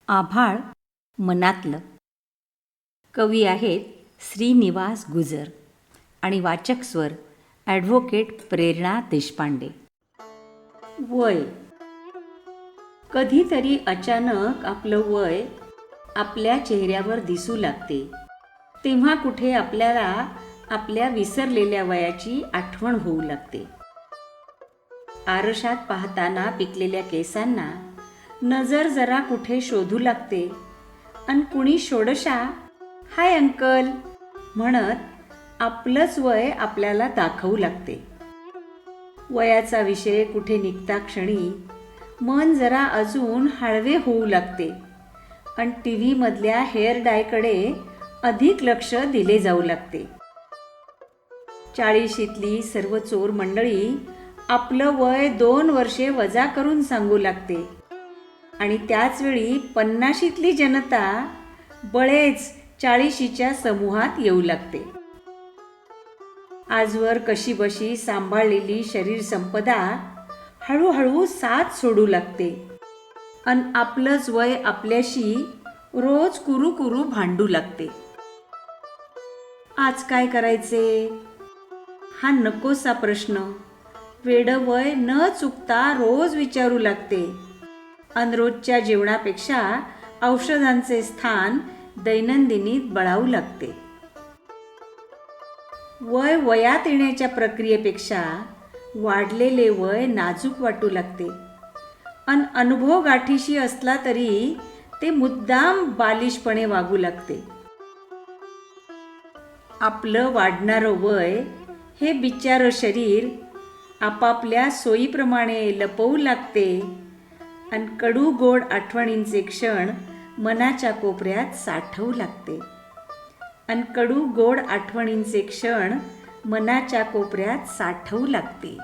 आभाळ मनातलं. कवी आहेत श्रीनिवास गुजर आणि वाचक स्वर ॲडव्होकेट प्रेरणा देशपांडे. वय. कधीतरी अचानक आपलं वय आपल्या चेहऱ्यावर दिसू लागते. तेव्हा कुठे आपल्याला आपल्या विसरलेल्या वयाची आठवण होऊ लागते. आरशात पाहताना पिकलेल्या केसांना नजर जरा कुठे शोधू लागते आणि कुणी षोडशा हाय अंकल म्हणत आपलंच वय आपल्याला दाखवू लागते. वयाचा विषय कुठे निघता क्षणी मन जरा अजून हळवे होऊ लागते आणि टी व्हीमधल्या हेअर डायकडे अधिक लक्ष दिले जाऊ लागते. 40शीतली सर्व चोर मंडळी आपलं वय 2 वर्षे वजा करून सांगू लागते आणि त्याचवेळी 50शीतली जनता बळेच 40शीच्या समूहात येऊ लागते. आजवर कशीबशी सांभाळलेली शरीर संपदा हळूहळू साथ सोडू लागते आणि आपलंच वय आपल्याशी रोज कुरू भांडू लागते. आज काय करायचे हा नकोसा प्रश्न वेडं वय न चुकता रोज विचारू लागते आणि रोजच्या जेवणापेक्षा औषधांचे स्थान दैनंदिनीत बळावू लागते. वय वयात येण्याच्या प्रक्रियेपेक्षा वाढलेले वय नाजूक वाटू लागते आणि अनुभव गाठीशी असला तरी ते मुद्दाम बालिशपणे वागू लागते. आपलं वाढणारं वय हे बिचारं शरीर आपापल्या सोयीप्रमाणे लपवू लागते आणि कडू गोड आठवणींचे क्षण मनाच्या कोपऱ्यात साठवू लागते आणि कडू गोड आठवणींचे क्षण मनाच्या कोपऱ्यात साठवू लागते.